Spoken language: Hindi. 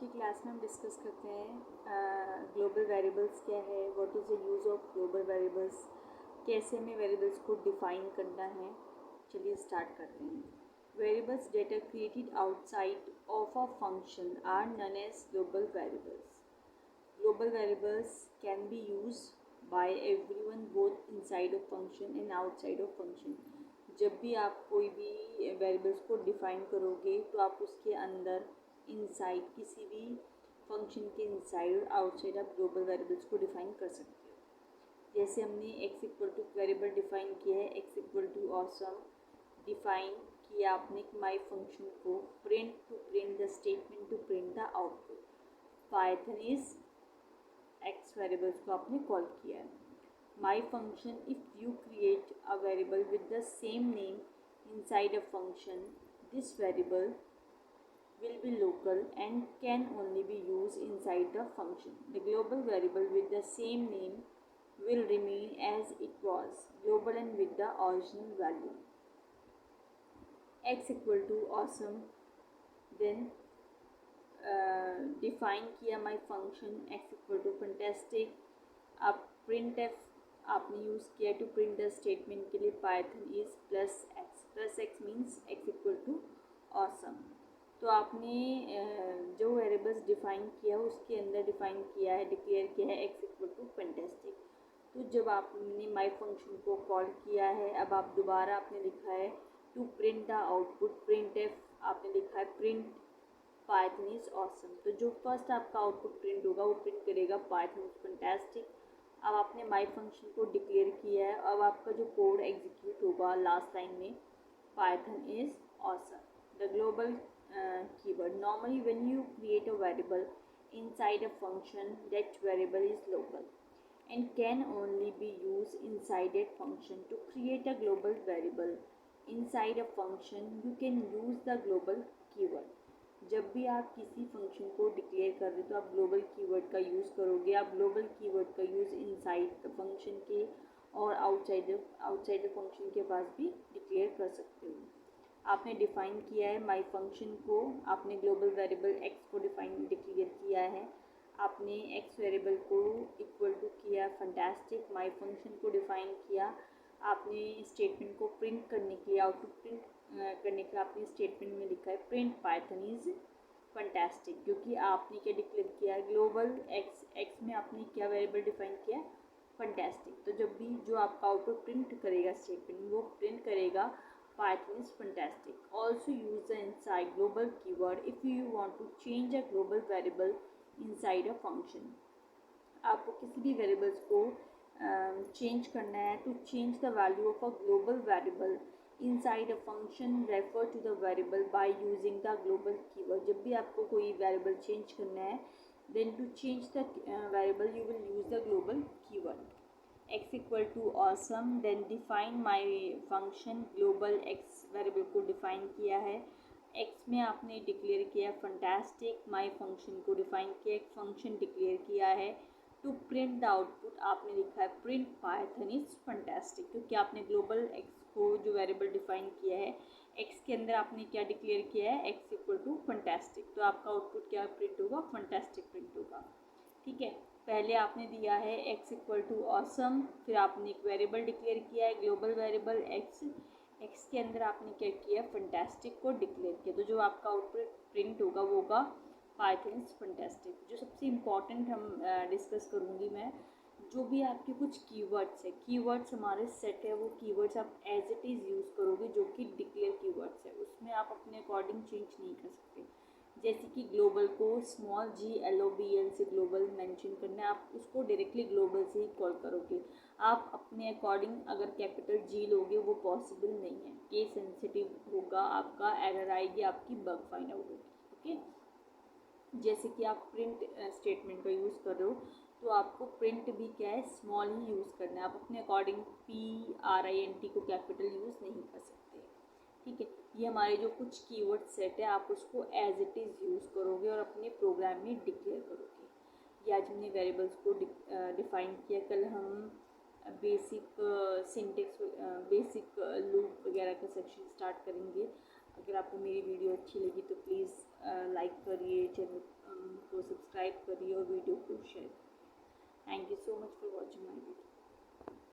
की क्लास में हम डिस्कस करते हैं ग्लोबल वेरिएबल्स क्या है, what is the use of global variables, कैसे हमें वेरिएबल्स को डिफाइन करना है। चलिए स्टार्ट करते हैं। Variables data created outside of a function are known as global variables. Global variables can be used by everyone both inside of function and outside of function. जब भी आप कोई भी वेरिएबल्स को डिफाइन करोगे तो आप उसके अंदर इनसाइड किसी भी फंक्शन के इनसाइड और आउटसाइड आप ग्लोबल वेरिएबल्स को डिफाइन कर सकते हो। जैसे हमने x equal to variable define किया है, x equal to awesome define किया आपने माई फंक्शन को print to print the statement to print the output. Python is x variables को आपने कॉल किया है। My function if you create a variable with the same name inside a function, this variable will be local and can only be used inside the function. The global variable with the same name will remain as it was, global and with the original value. X equal to awesome, then define किया my function x equal to fantastic. अब प्रिंट एफ आपने यूज़ किया टू प्रिंट द स्टेटमेंट के लिए Python is plus x means x equal to awesome. तो आपने जो वेरिएबल्स डिफाइन किया उसके अंदर डिफाइन किया है, डिक्लेयर किया है x इक्वल टू फंटेस्टिक। तो जब आपने माई फंक्शन को कॉल किया है, अब आप दोबारा आपने लिखा है to print the output, print f आपने लिखा है प्रिंट पाइथन इज ऑसम। तो जो फर्स्ट आपका आउटपुट प्रिंट होगा वो प्रिंट करेगा पाइथन इज फैंटास्टिक। अब आपने माई फंक्शन को डिक्लेयर किया है, अब आपका जो कोड एग्जीक्यूट होगा लास्ट लाइन में Python is awesome. The global keyword normally when you create a variable inside a function, that variable is local and can only be used inside that function. To create a global variable inside a function, you can use the global keyword. जब भी आप किसी फंक्शन को डिक्लेयर कर रहे हो तो आप ग्लोबल कीवर्ड का यूज़ करोगे। आप ग्लोबल कीवर्ड का यूज़ इनसाइड द फंक्शन के और आउटसाइड द फंक्शन के पास भी डिक्लेयर कर सकते हो। आपने डिफाइन किया है माई फंक्शन को, आपने ग्लोबल वेरिएबल एक्स को डिक्लेयर किया है, आपने एक्स वेरिएबल को इक्वल टू किया फंटास्टिक, माई फंक्शन को डिफाइन किया, आपने स्टेटमेंट को प्रिंट करने के लिए आउटपुट प्रिंट करने के लिए आपने स्टेटमेंट में लिखा है प्रिंट पाइथन इज फंटास्टिक, क्योंकि आपने क्या डिक्लेयर किया है ग्लोबल एक्स में आपने क्या वेरिएबल डिफाइन किया है फंटास्टिक। तो जब भी जो आपका आउटपुट प्रिंट करेगा स्टेटमेंट वो प्रिंट करेगा Python is fantastic. Also use the inside global keyword if you want to change a global variable inside a function. आपको किसी भी वेरिएबल्स को चेंज करना है, to change the value of a global variable inside a function refer to the variable by using the global keyword. जब भी आपको कोई वेरिएबल चेंज करना है, then to change the variable you will use the global keyword. x equal to awesome, then define my function global x variable को डिफाइन किया है, x में आपने डिक्लेयर किया फंटास्टिक, माई फंक्शन को डिफाइन किया, एक फंक्शन डिक्लेयर किया है टू प्रिंट द आउटपुट आपने लिखा है प्रिंट पाइथन इज फंटास्टिक, क्योंकि आपने ग्लोबल x को जो वेरिएबल डिफाइन किया है x के अंदर आपने क्या डिक्लेयर किया है x इक्वल टू फंटास्टिक, तो आपका आउटपुट क्या प्रिंट होगा फंटास्टिक प्रिंट होगा। ठीक है, पहले आपने दिया है x इक्वल टू ऑसम, फिर आपने एक वेरिएबल डिक्लेयर किया है ग्लोबल वेरिएबल x के अंदर आपने क्या किया फंटास्टिक को डिक्लेयर किया, तो जो आपका आउटपुट प्रिंट होगा वो होगा पाइथन इज फंटास्टिक। जो सबसे इम्पॉर्टेंट हम डिस्कस करूँगी मैं, जो भी आपके कुछ कीवर्ड्स है, कीवर्ड्स हमारे सेट है, वो कीवर्ड्स आप एज इट इज़ यूज़ करोगे, जो कि डिक्लेयर कीवर्ड्स है, उसमें आप अपने अकॉर्डिंग चेंज नहीं कर सकते। जैसे कि ग्लोबल को स्मॉल GLOBAL से ग्लोबल मेंशन करना है, आप उसको डायरेक्टली ग्लोबल से ही कॉल करोगे। आप अपने अकॉर्डिंग अगर कैपिटल G लोगे वो पॉसिबल नहीं है, केस सेंसिटिव होगा, आपका एरर आएगी, आपकी बग फाइंड आउट होगी। ओके, जैसे कि आप प्रिंट स्टेटमेंट का यूज़ कर रहे हो तो आपको प्रिंट भी क्या है स्मॉल ही यूज़ करना है, आप अपने अकॉर्डिंग PRINT को कैपिटल यूज़ नहीं कर सकते। ठीक है, ये हमारे जो कुछ कीवर्ड सेट है आप उसको एज इट इज़ यूज़ करोगे और अपने प्रोग्राम में डिक्लेयर करोगे। ये आज हमने वेरिएबल्स को डिफाइन किया, कल हम बेसिक सिंटेक्स बेसिक लूप वगैरह का सेक्शन स्टार्ट करेंगे। अगर आपको मेरी वीडियो अच्छी लगी तो प्लीज़ लाइक करिए, चैनल सब्सक्राइब करिए और वीडियो को share. Thank you so much for watching my video.